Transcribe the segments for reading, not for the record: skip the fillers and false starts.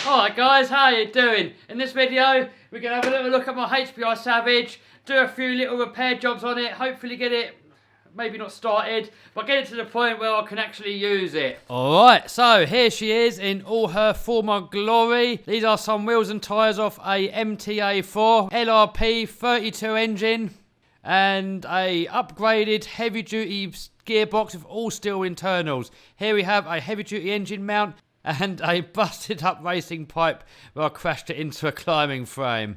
Alright guys, how are you doing? In this video, we're going to have a little look at my HPI Savage, do a few little repair jobs on it, hopefully get it, maybe not started, but get it to the point where I can actually use it. Alright, so here she is in all her former glory. These are some wheels and tyres off a MTA4 LRP 32 engine and a upgraded heavy duty gearbox with all steel internals. Here we have a heavy duty engine mount and a busted up racing pipe where I crashed it into a climbing frame.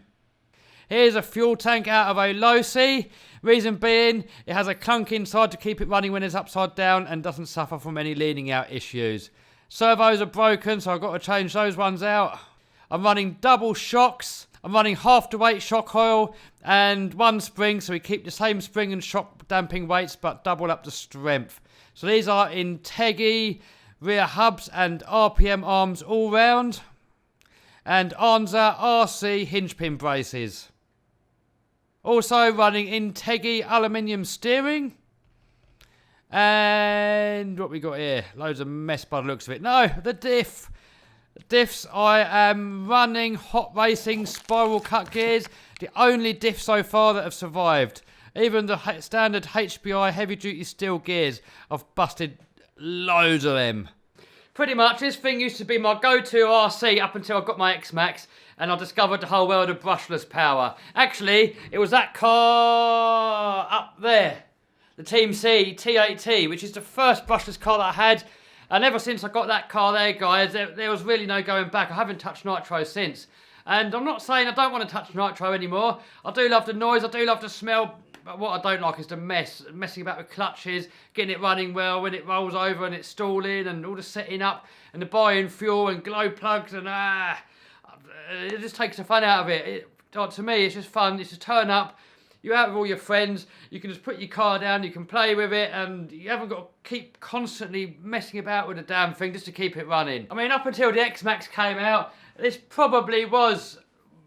Here's a fuel tank out of a Losi. Reason being, it has a clunk inside to keep it running when it's upside down and doesn't suffer from any leaning out issues. Servos are broken, so I've got to change those ones out. I'm running double shocks. I'm running half the weight shock oil and one spring, so we keep the same spring and shock damping weights but double up the strength. So these are in Teggy rear hubs and RPM arms all round, and Anza RC hinge pin braces. Also running in Teggy aluminium steering. And what we got here? Loads of mess by the looks of it. No, the diff. Diffs, I am running Hot Racing spiral cut gears. The only diff so far that have survived. Even the standard HPI heavy duty steel gears, I've busted loads of them. Pretty much, this thing used to be my go-to RC up until I got my X-Max and I discovered the whole world of brushless power. Actually, it was that car up there, the Team C T8T, which is the first brushless car that I had. And ever since I got that car there, guys, there was really no going back. I haven't touched nitro since. And I'm not saying I don't want to touch nitro anymore. I do love the noise, I do love the smell. But what I don't like is the messing about with clutches, getting it running well when it rolls over and it's stalling, and all the setting up and the buying fuel and glow plugs, and it just takes the fun out of it. To me, it's just fun. It's just turn up, you're out with all your friends, you can just put your car down, you can play with it, and you haven't got to keep constantly messing about with the damn thing just to keep it running. I mean, up until the X-Max came out, this probably was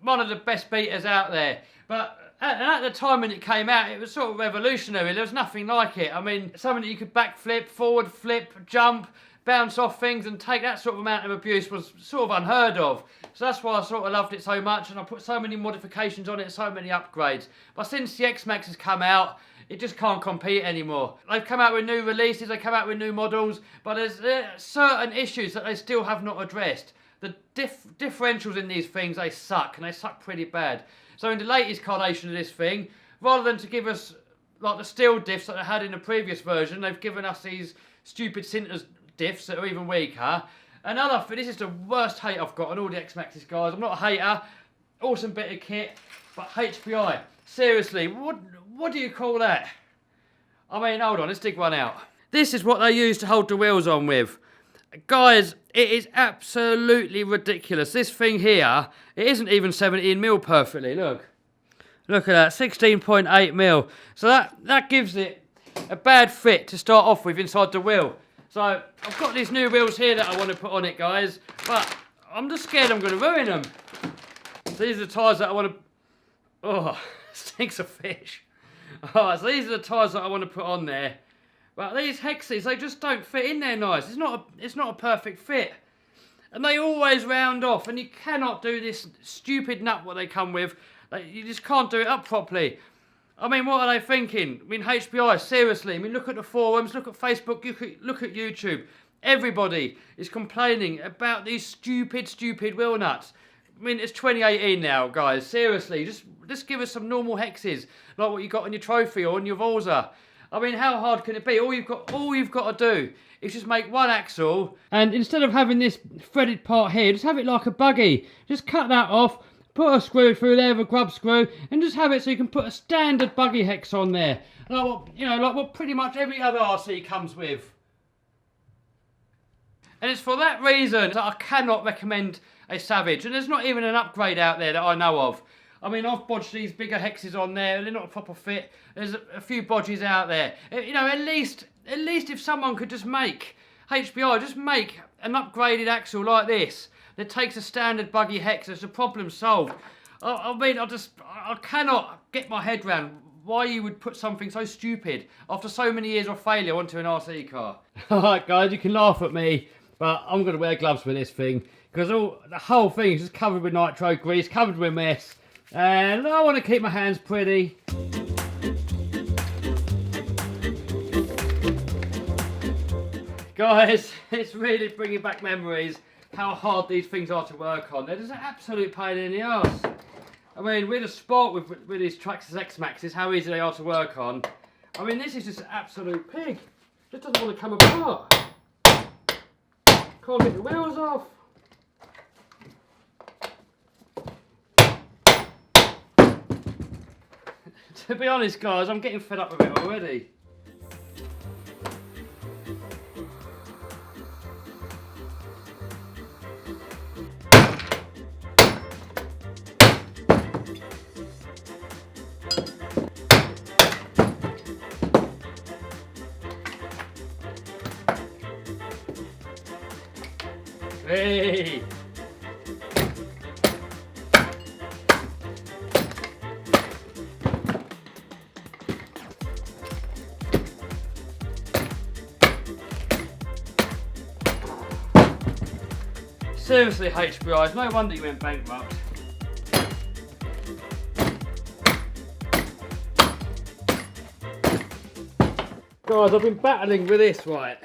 one of the best beaters out there. But at the time when it came out, it was sort of revolutionary. There was nothing like it. I mean, something that you could backflip, forward flip, jump, bounce off things and take that sort of amount of abuse was sort of unheard of. So that's why I sort of loved it so much, and I put so many modifications on it, so many upgrades. But since the X-Max has come out, it just can't compete anymore. They've come out with new releases, they come out with new models, but there's certain issues that they still have not addressed. The differentials in these things, they suck, and they suck pretty bad. So in the latest incarnation of this thing, rather than to give us like the steel diffs that they had in the previous version, they've given us these stupid Sinters diffs that are even weaker. Another thing, this is the worst hate I've got on all the X-Maxes, guys. I'm not a hater, awesome bit of kit, but HPI, seriously, what do you call that? I mean, hold on, let's dig one out. This is what they use to hold the wheels on with. Guys, it is absolutely ridiculous. This thing here, it isn't even 17mm perfectly, look. Look at that, 16.8mm. So that gives it a bad fit to start off with inside the wheel. So I've got these new wheels here that I want to put on it, guys, but I'm just scared I'm going to ruin them. So these are the tyres that I want to... Oh, stinks of fish. Alright, so these are the tyres that I want to put on there. But these hexes, they just don't fit in there nice. It's not a perfect fit. And they always round off, and you cannot do this stupid nut what they come with. You just can't do it up properly. I mean, what are they thinking? I mean, HPI, seriously. I mean, look at the forums, look at Facebook, look at YouTube. Everybody is complaining about these stupid wheel nuts. I mean, it's 2018 now, guys. Seriously, just give us some normal hexes, like what you got on your trophy or on your Volza. I mean, how hard can it be? All you've got to do is just make one axle, and instead of having this threaded part here, just have it like a buggy. Just cut that off, put a screw through there, a grub screw, and just have it so you can put a standard buggy hex on there. Like what, like what pretty much every other RC comes with. And it's for that reason that I cannot recommend a Savage, and there's not even an upgrade out there that I know of. I mean, I've bodged these bigger hexes on there, they're not a proper fit. There's a few bodges out there. At least if someone could just make, HPI, just make an upgraded axle like this that takes a standard buggy hex, there's the problem solved. I mean, I cannot get my head around why you would put something so stupid after so many years of failure onto an RC car. Alright guys, you can laugh at me, but I'm going to wear gloves with this thing, because the whole thing is just covered with nitro grease, covered with mess, and I want to keep my hands pretty. Guys, it's really bringing back memories how hard these things are to work on. They're just an absolute pain in the arse. I mean, with a sport with these Traxxas X-Maxes, how easy they are to work on. I mean, this is just an absolute pig. Just doesn't want to come apart. Can't get the wheels off. To be honest, guys, I'm getting fed up with it already. Hey! Seriously, HPIs, no wonder you went bankrupt. Guys, I've been battling with this, right,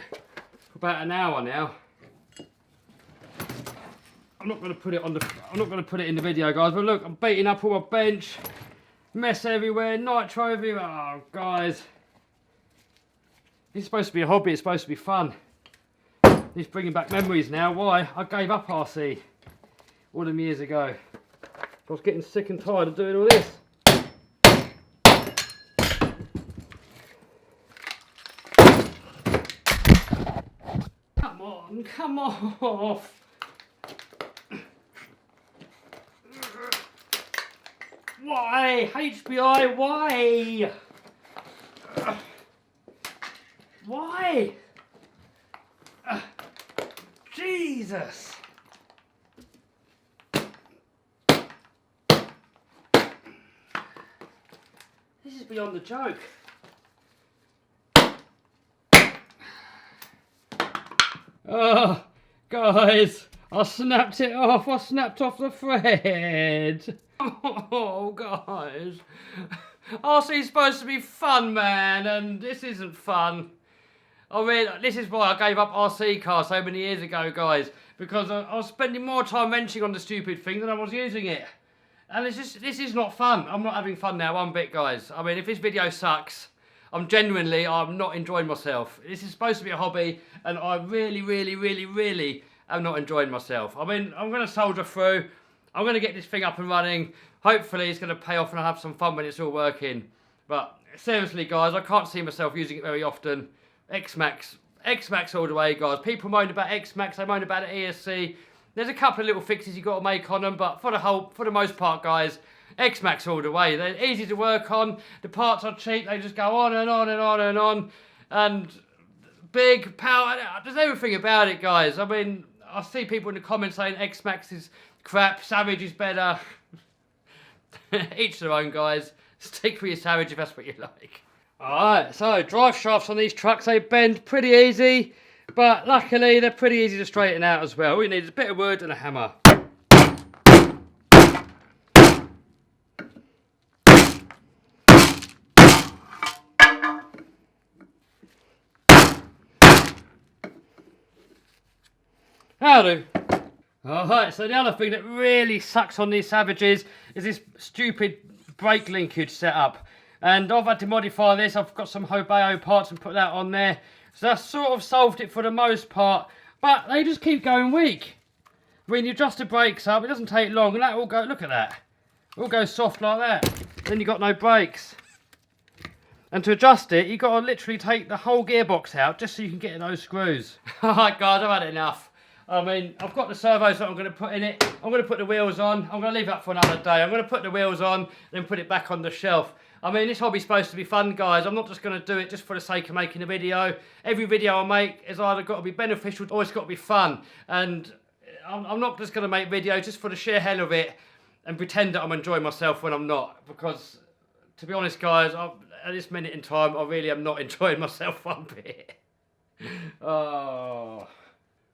for about an hour now. I'm not going to put it in the video, guys, but look, I'm beating up all my bench, mess everywhere, nitro everywhere. Oh, guys, this is supposed to be a hobby. It's supposed to be fun. It's bringing back memories now. Why? I gave up RC all them years ago. I was getting sick and tired of doing all this. Come off. Why? HPI, why? Why? Jesus. This is beyond the joke. Oh, guys, I snapped it off. I snapped off the thread. Oh, guys. RC's supposed to be fun, man, and this isn't fun. I mean, this is why I gave up RC cars so many years ago, guys, because I was spending more time wrenching on the stupid thing than I was using it. And this is not fun. I'm not having fun now one bit, guys. I mean, if this video sucks, I'm not enjoying myself. This is supposed to be a hobby, and I really am not enjoying myself. I mean, I'm going to soldier through. I'm going to get this thing up and running. Hopefully, it's going to pay off and I'll have some fun when it's all working. But seriously, guys, I can't see myself using it very often. X-Max all the way, guys. People moan about X-Max, they moan about the ESC. There's a couple of little fixes you've got to make on them, but for the most part, guys, X-Max all the way. They're easy to work on. The parts are cheap. They just go on and on and on and on. And big power. There's everything about it, guys. I mean, I see people in the comments saying X-Max is crap, Savage is better. Each their own, guys. Stick with your Savage if that's what you like. Alright, so drive shafts on these trucks, they bend pretty easy, but luckily they're pretty easy to straighten out as well. All you need is a bit of wood and a hammer. Howdy. Alright, so the other thing that really sucks on these Savages is this stupid brake linkage setup. And I've had to modify this. I've got some Hobeo parts and put that on there. So that's sort of solved it for the most part. But they just keep going weak. When you adjust the brakes up, it doesn't take long. And that all go, look at that. It all goes soft like that. Then you've got no brakes. And to adjust it, you've got to literally take the whole gearbox out just so you can get in those screws. Alright guys, I've had enough. I mean, I've got the servos that I'm going to put in it. I'm going to put the wheels on. I'm going to leave that for another day. I'm going to put the wheels on, then put it back on the shelf. I mean, this hobby's supposed to be fun, guys. I'm not just going to do it just for the sake of making a video. Every video I make has either got to be beneficial or it's got to be fun. And I'm not just going to make videos just for the sheer hell of it and pretend that I'm enjoying myself when I'm not. Because, to be honest, guys, at this minute in time, I really am not enjoying myself one bit. Oh.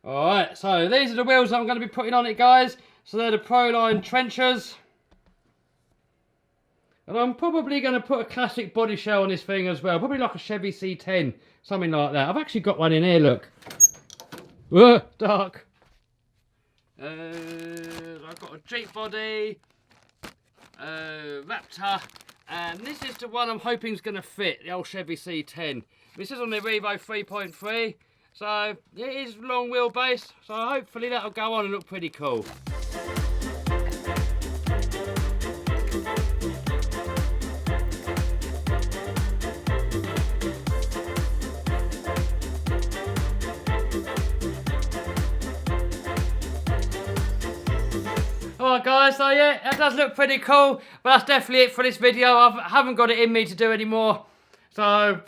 Alright, so these are the wheels that I'm going to be putting on it, guys. So they're the Proline trenchers. And I'm probably going to put a classic body shell on this thing as well. Probably like a Chevy C10, something like that. I've actually got one in here, look. Dark. I've got a Jeep body, Raptor, and this is the one I'm hoping is going to fit, the old Chevy C10. This is on the Revo 3.3, so it is long wheelbase, so hopefully that'll go on and look pretty cool. Alright guys, so yeah, that does look pretty cool, but that's definitely it for this video. I haven't got it in me to do any more, so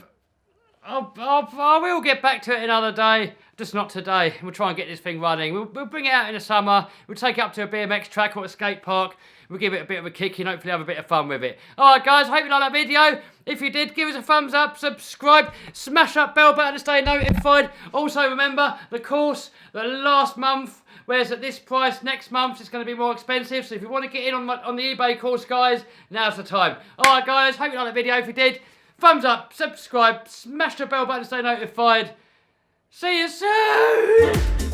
I will get back to it another day, just not today. We'll try and get this thing running. We'll bring it out in the summer, we'll take it up to a BMX track or a skate park, we'll give it a bit of a kick and hopefully have a bit of fun with it. Alright guys, hope you liked that video. If you did, give us a thumbs up, subscribe, smash that bell button to stay notified. Also remember, the course, the last month, whereas at this price, next month it's going to be more expensive. So if you want to get in on the eBay course, guys, now's the time. Alright guys, hope you liked the video. If you did, thumbs up, subscribe, smash the bell button to stay notified. See you soon!